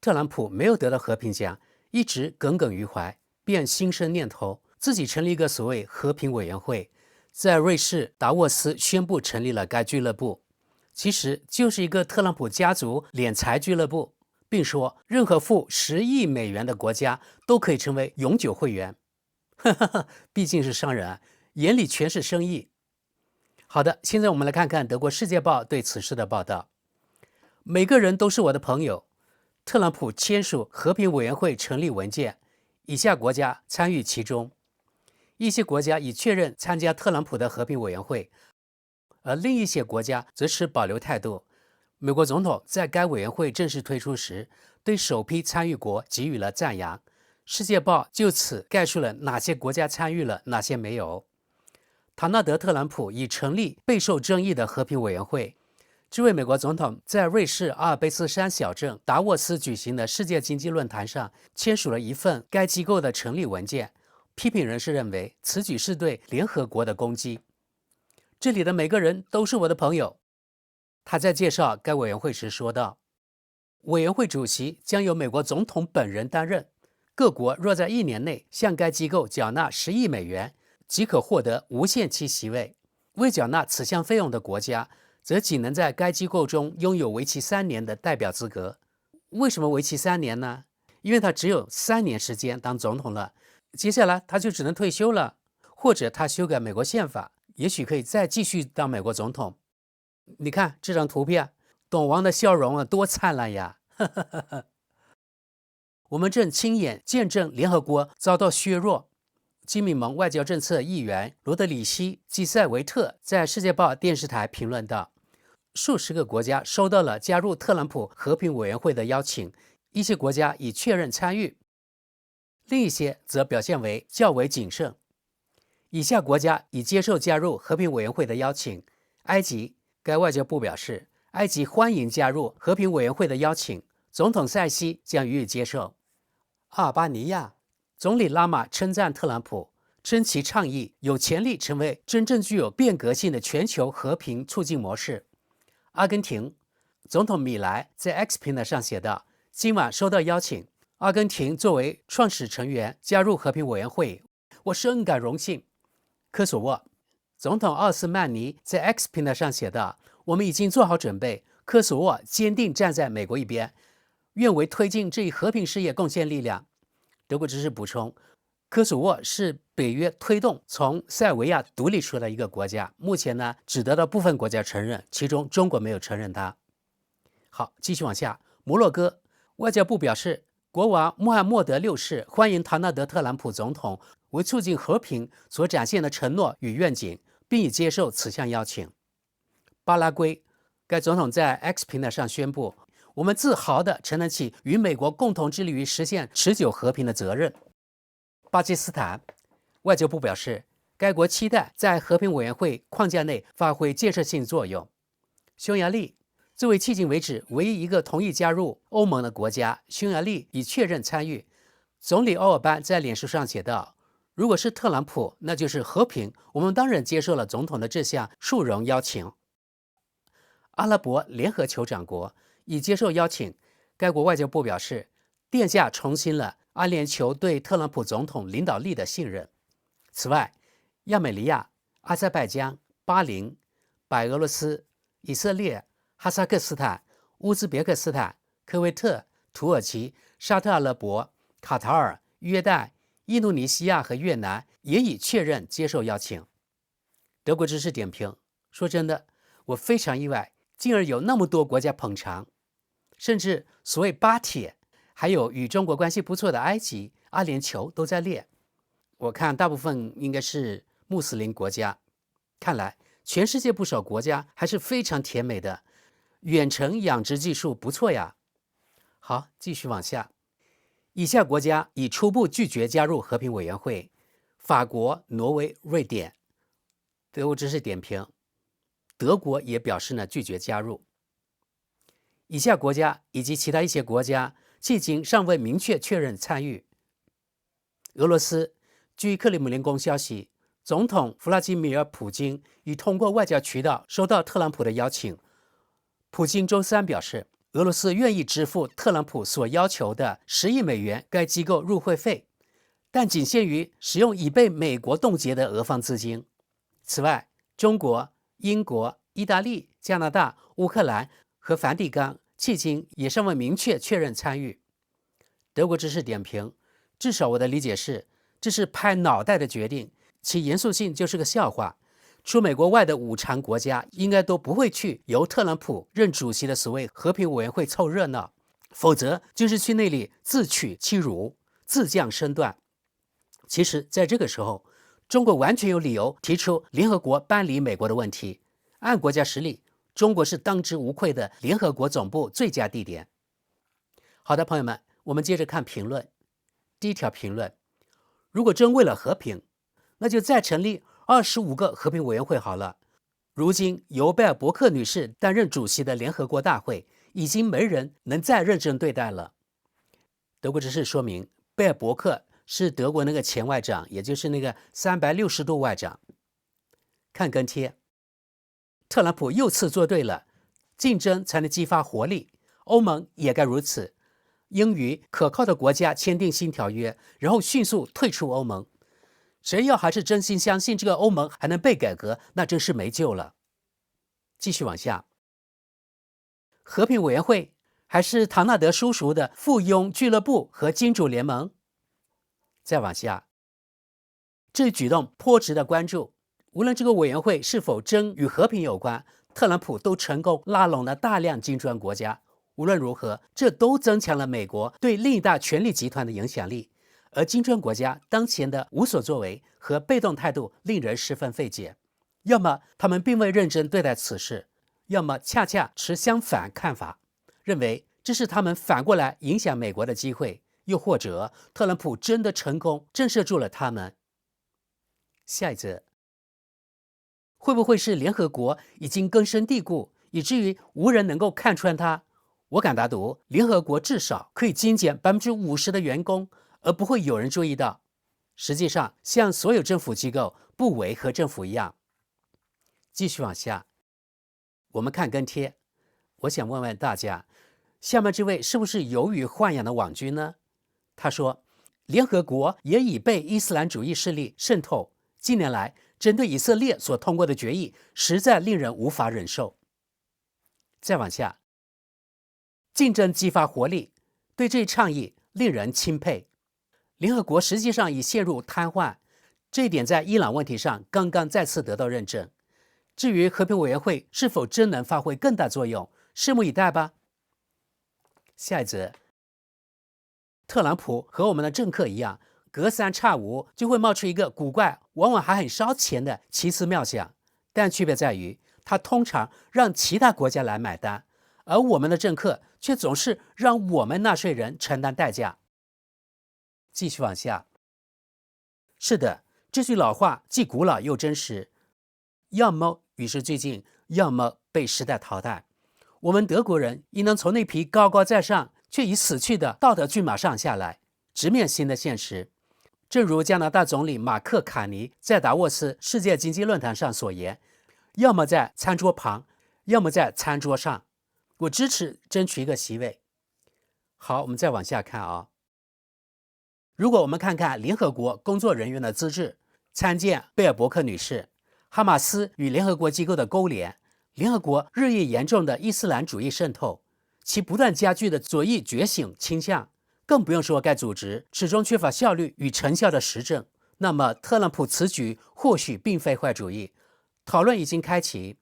特朗普沒有得到和平獎，一直耿耿於懷，便心生念頭，自己成立一個所謂和平委員會，在瑞士達沃斯宣布成立了該俱樂部，其實就是一個特朗普家族斂財俱樂部，並說任何付10億美元的國家都可以成為永久會員。畢竟是商人啊，眼裡全是生意。好的，現在我們來看看德國《世界報》對此事的報道。每個人都是我的朋友。特朗普簽署和平委員會成立文件，以下國家參與其中。一些國家已確認參加特朗普的和平委員會，而另一些國家則持保留態度。美國總統在該委員會正式推出時，對首批參與國給予了讚揚。《世界報》就此概述了哪些國家參與了，哪些沒有。唐納德·特朗普已成立備受爭議的和平委員會。這位美國總統在瑞士阿爾卑斯山小鎮達沃斯舉行的世界經濟論壇上簽署了一份該機構的成立文件。批評人士認為，此舉是對聯合國的攻擊。這裡的每個人都是我的朋友。他在介紹該委員會時說道：“委員會主席將由美國總統本人擔任。各國若在1年內向該機構繳納10億美元，即可獲得無限期席位。未繳納此項費用的國家，則僅能在該機構中擁有為期3年的代表資格。為什麼為期3年呢？因為他只有3年時間當總統了，接下來他就只能退休了，或者他修改美國憲法，也許可以再繼續當美國總統。你看這張圖片，董王的笑容啊，多燦爛呀！我們正親眼見證聯合國遭到削弱。基民盟外交政策議員羅德里希·基塞維特在《世界報》電視台評論道：“數十個國家收到了加入特朗普和平委員會的邀請，一些國家已確認參與，另一些則表現為較為謹慎。以下國家已接受加入和平委員會的邀請：埃及，該外交部表示，埃及歡迎加入和平委員會的邀請，總統塞西將予以接受；阿爾巴尼亞。”總理拉瑪稱讚特朗普，稱其倡議有潛力成為真正具有變革性的全球和平促進模式。阿根廷總統米萊在 X 平台上寫道：“今晚收到邀請，阿根廷作為創始成員加入和平委員會，我深感榮幸。”科索沃總統奧斯曼尼在 X 平台上寫道：“我們已經做好準備，科索沃堅定站在美國一邊，願為推進這一和平事業貢獻力量。”德國知識補充，科索沃是北約推動從塞爾維亞獨立出來的一個國家，目前呢只得到部分國家承認，其中中國沒有承認它。好，繼續往下。摩洛哥外交部表示，國王穆罕默德六世歡迎唐納德·特朗普總統為促進和平所展現的承諾與願景，並已接受此項邀請。巴拉圭該總統在 X 平台上宣布：“我們自豪地承擔起與美國共同致力於實現持久和平的責任。”巴基斯坦外交部表示，該國期待在和平委員會框架內發揮建設性作用。匈牙利作為迄今為止唯一一個同意加入歐盟的國家，匈牙利已確認參與。總理歐爾班在臉書上寫道：“如果是特朗普，那就是和平。我們當然接受了總統的這項殊榮邀請。”阿拉伯聯合酋長國已接受邀請，該國外交部表示，殿下重申了阿聯酋對特朗普總統領導力的信任。此外，亞美尼亞、阿塞拜疆、巴林、白俄羅斯、以色列、哈薩克斯坦、烏茲別克斯坦、科威特、土耳其、沙特阿拉伯、卡塔爾、約旦、印度尼西亞和越南也已確認接受邀請。德國知識點評說：“真的，我非常意外，竟然有那麼多國家捧場。”甚至所謂巴鐵，還有與中國關係不錯的埃及、阿聯酋都在列。我看大部分應該是穆斯林國家。看來全世界不少國家還是非常甜美的，遠程養殖技術不錯呀。好，繼續往下。以下國家已初步拒絕加入和平委員會：法國、挪威、瑞典。德國知識點評：德國也表示拒絕加入。以下國家以及其他一些國家迄今尚未明確確認參與。俄羅斯，據克里姆林宮消息，總統弗拉基米爾·普京已通過外交渠道收到特朗普的邀請。普京周三表示，俄羅斯願意支付特朗普所要求的10億美元該機構入會費，但僅限於使用已被美國凍結的俄方資金。此外，中國、英國、意大利、加拿大、烏克蘭和梵蒂岡迄今也尚未明確確認參與。德國知識點評，至少我的理解是，這是拍腦袋的決定，其嚴肅性就是個笑話。除美國外的5常國家應該都不會去由特朗普任主席的所謂和平委員會湊熱鬧，否則就是去那裡自取其辱、自降身段。其實，在這個時候，中國完全有理由提出聯合國搬離美國的問題。按國家實力，中國是當之無愧的聯合國總部最佳地點。好的，朋友們，我們接着看評論。第一條評論：如果真為了和平，那就再成立25個和平委員會好了。如今由貝爾伯克女士擔任主席的聯合國大會，已經沒人能再認真對待了。德國知識說明，貝爾伯克是德國那個前外長，也就是那個360度外長。看跟貼，特朗普又次做對了，競爭才能激發活力，歐盟也該如此，應與可靠的國家簽訂新條約，然後迅速退出歐盟。誰要還是真心相信這個歐盟還能被改革，那真是沒救了。繼續往下，和平委員會還是唐納德叔叔的附庸俱樂部和金主聯盟？再往下，這一舉動頗值得關注。無論這個委員會是否真與和平有關，特朗普都成功拉攏了大量金磚國家。無論如何，這都增強了美國對另一大權力集團的影響力。而金磚國家當前的無所作為和被動態度令人十分費解，要麼他們並未認真對待此事，要麼恰恰持相反看法，認為這是他們反過來影響美國的機會，又或者特朗普真的成功震懾住了他們。下一則，會不會是聯合國已經根深蒂固，以至於無人能夠看穿它？我敢打賭，聯合國至少可以精簡50%的員工，而不會有人注意到。實際上，像所有政府機構不維和政府一樣。繼續往下，我們看跟貼。我想問問大家，下面這位是不是有虞豢養的網軍呢？他說，聯合國也已被伊斯蘭主義勢力滲透。近年來，針對以色列所通過的決議，實在令人無法忍受。再往下，競爭激發活力，對這一倡議令人欽佩。聯合國實際上已陷入癱瘓，這一點在伊朗問題上剛剛再次得到認證。至於和平委員會是否真能發揮更大作用，拭目以待吧。下一則，特朗普和我們的政客一樣，隔三差五就會冒出一個古怪，往往還很燒錢的奇思妙想，但區別在於，他通常讓其他國家來買單，而我們的政客卻總是讓我們納稅人承擔代價。繼續往下，是的，這句老話既古老又真實，要麼與時俱進，要麼被時代淘汰。我們德國人應當從那匹高高在上卻已死去的道德駿馬上下來，直面新的現實。正如加拿大總理馬克·卡尼在達沃斯世界經濟論壇上所言，要麼在餐桌旁，要麼在餐桌上。我支持爭取一個席位。好，我們再往下看啊。如果我們看看聯合國工作人員的資質，參見貝爾伯克女士，哈馬斯與聯合國機構的勾連，聯合國日益嚴重的伊斯蘭主義滲透，其不斷加劇的左翼覺醒傾向，更不用說該組織始終缺乏效率與成效的實證。那麼，特朗普此舉或許並非壞主意。討論已經開啟。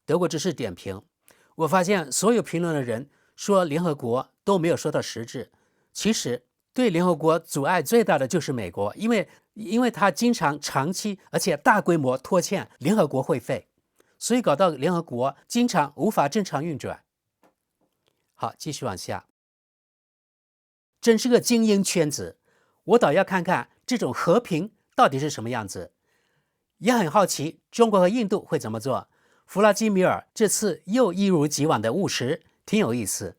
德國知識點評，我發現所有評論的人說聯合國都沒有說到實質。其實，對聯合國阻礙最大的就是美國，因為他經常長期而且大規模拖欠聯合國會費，所以搞到聯合國經常無法正常運轉。好，繼續往下。真是個精英圈子，我倒要看看這種和平到底是什麼樣子。也很好奇中國和印度會怎麼做。弗拉基米爾這次又一如既往的務實，挺有意思。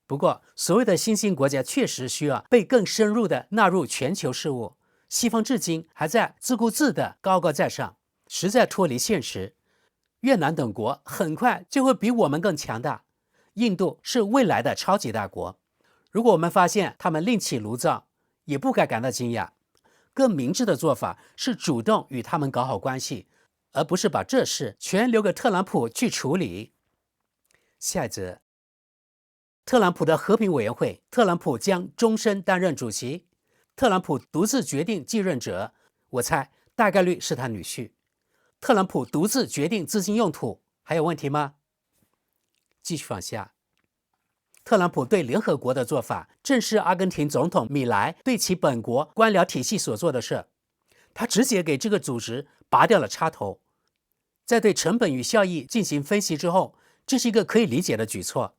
不過，所謂的新興國家確實需要被更深入地納入全球事務。西方至今還在自顧自地高高在上，實在脫離現實。越南等國很快就會比我們更強大。印度是未來的超級大國。如果我們發現他們另起爐灶，也不該感到驚訝。更明智的做法是主動與他們搞好關係，而不是把這事全留給特朗普去處理。下一則，特朗普的和平委員會，特朗普將終身擔任主席。特朗普獨自決定繼任者，我猜大概率是他女婿。特朗普獨自決定資金用途，還有問題嗎？繼續往下，特朗普對聯合國的做法，正是阿根廷總統米萊對其本國官僚體系所做的事。他直接給這個組織拔掉了插頭，在對成本與效益進行分析之後，這是一個可以理解的舉措。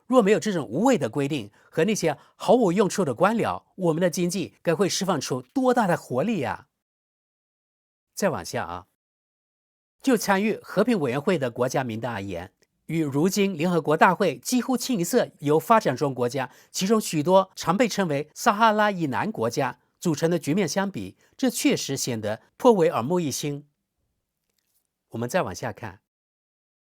若沒有這種無謂的規定和那些毫無用處的官僚，我們的經濟該會釋放出多大的活力呀！再往下啊，就參與和平委員會的國家名單而言，與如今聯合國大會幾乎清一色由發展中國家，其中許多常被稱為撒哈拉以南國家組成的局面相比，這確實顯得頗為耳目一新。我們再往下看，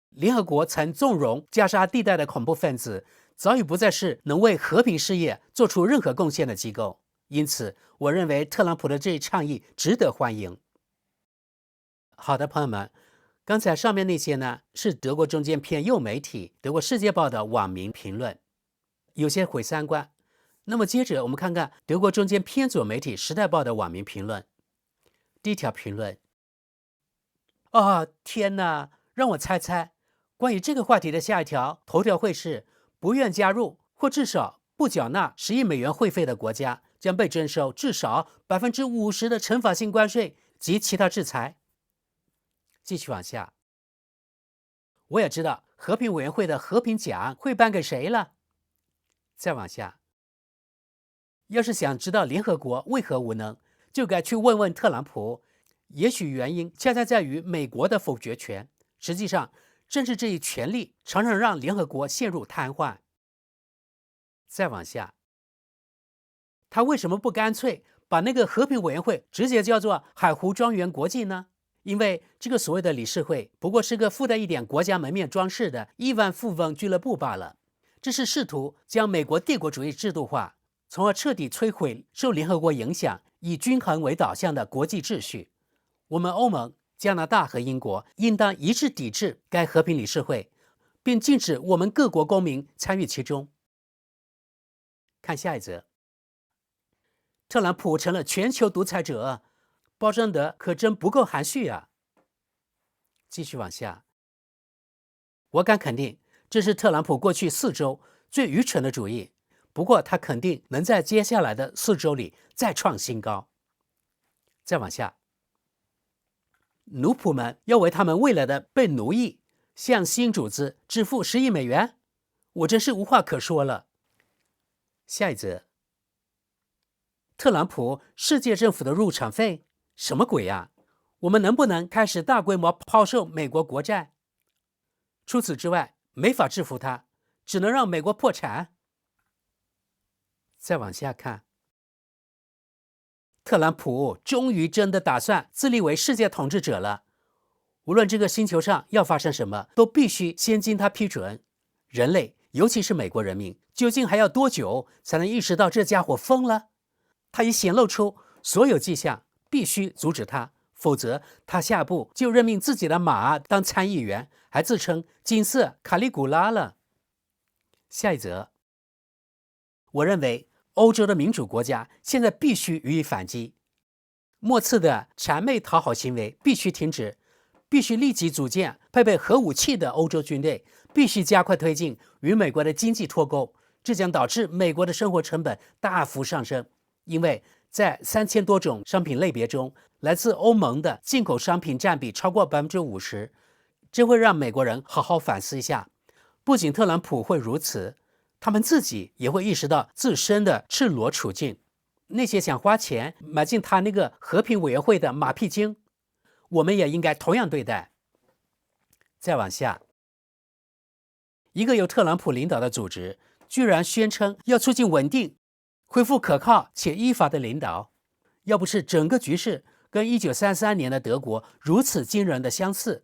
聯合國曾縱容加沙地帶的恐怖分子，早已不再是能為和平事業做出任何貢獻的機構。因此，我認為特朗普的這一倡議值得歡迎。好的，朋友們，剛才上面那些呢，是德國中間偏右媒體德國《世界報》的網民評論，有些毀三觀。那麼接着我們看看德國中間偏左媒體《時代報》的網民評論。第一條評論：天哪，讓我猜猜，關於這個話題的下一條頭條會是不願加入或至少不繳納10億美元會費的國家將被徵收至少50%的懲罰性關稅及其他制裁。繼續往下，我也知道和平委員會的和平獎會頒給誰了。再往下，要是想知道聯合國為何無能，就該去問問特朗普。也許原因恰恰在於美國的否決權。實際上，正是這一權力常常讓聯合國陷入癱瘓。再往下，他為什麼不乾脆把那個和平委員會直接叫做海湖莊園國際呢？因為這個所謂的理事會不過是個附帶一點國家門面裝飾的億萬富翁俱樂部罷了。這是試圖將美國帝國主義制度化，從而徹底摧毀受聯合國影響、以均衡為導向的國際秩序。我們歐盟、加拿大和英國應當一致抵制該和平理事會，並禁止我們各國公民參與其中。看下一則，特朗普成了全球獨裁者，包裝得可真不夠含蓄啊！繼續往下，我敢肯定，這是特朗普過去4週最愚蠢的主意。不過，他肯定能在接下來的4週裡再創新高。再往下，奴僕們要為他們未來的被奴役向新主子支付10億美元，我真是無話可說了。下一則，特朗普世界政府的入場費。什麼鬼呀？我們能不能開始大規模拋售美國國債？除此之外，沒法制服他，只能讓美國破產。再往下看，特朗普終於真的打算自立為世界統治者了。無論這個星球上要發生什麼，都必須先經他批准。人類，尤其是美國人民，究竟還要多久才能意識到這家伙瘋了？他已顯露出所有跡象。必須阻止他，否則他下步就任命自己的馬當參議員，還自稱金色卡利古拉了。下一則，我認為歐洲的民主國家現在必須予以反擊，莫測的諂媚討好行為必須停止，必須立即組建配備核武器的歐洲軍隊，必須加快推進與美國的經濟脫鈎，這將導致美國的生活成本大幅上升，因為在3000多種商品類別中，來自歐盟的進口商品占比超過50%，這會讓美國人好好反思一下。不僅特朗普會如此，他們自己也會意識到自身的赤裸處境。那些想花錢買進他那個和平委員會的馬屁精，我們也應該同樣對待。再往下，一個由特朗普領導的組織，居然宣稱要促進穩定，恢復可靠且依法的領導。要不是整個局勢跟1933年的德國如此驚人的相似，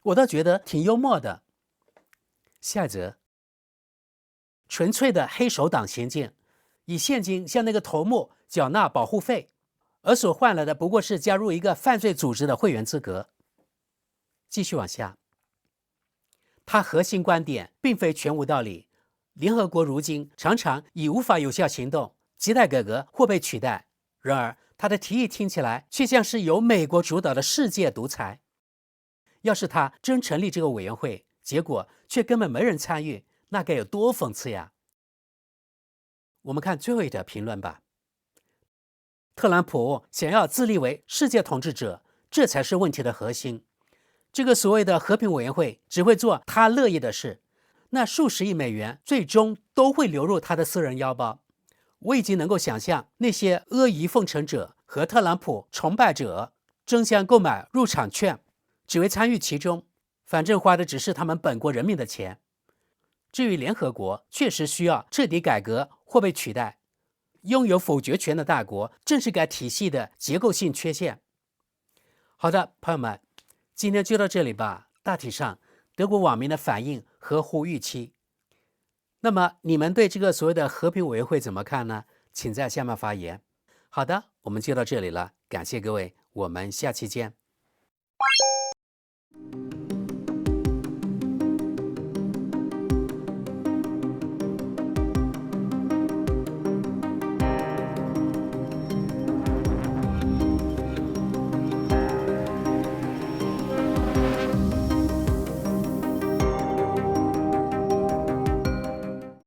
我倒覺得挺幽默的。下一則，純粹的黑手黨行徑，以現金向那個頭目繳納保護費，而所換來的不過是加入一個犯罪組織的會員資格。繼續往下，他核心觀點並非全無道理。聯合國如今常常以無法有效行動亟待改革或被取代，然而他的提議聽起來卻像是由美國主導的世界獨裁。要是他真成立這個委員會，結果卻根本沒人參與，那該有多諷刺呀！我們看最後一條評論吧。特朗普想要自立為世界統治者，這才是問題的核心。這個所謂的和平委員會只會做他樂意的事，那數十億美元最終都會流入他的私人腰包。我已經能夠想象那些阿諛奉承者和特朗普崇拜者爭相購買入場券，只為參與其中，反正花的只是他們本國人民的錢。至於聯合國，確實需要徹底改革或被取代。擁有否決權的大國，正是該體系的結構性缺陷。好的，朋友們，今天就到這裡吧。大體上，德國網民的反應合乎預期。那麼，你們對這個所謂的和平委員會怎麼看呢？請在下面發言。好的，我們就到這裡了，感謝各位，我們下期見。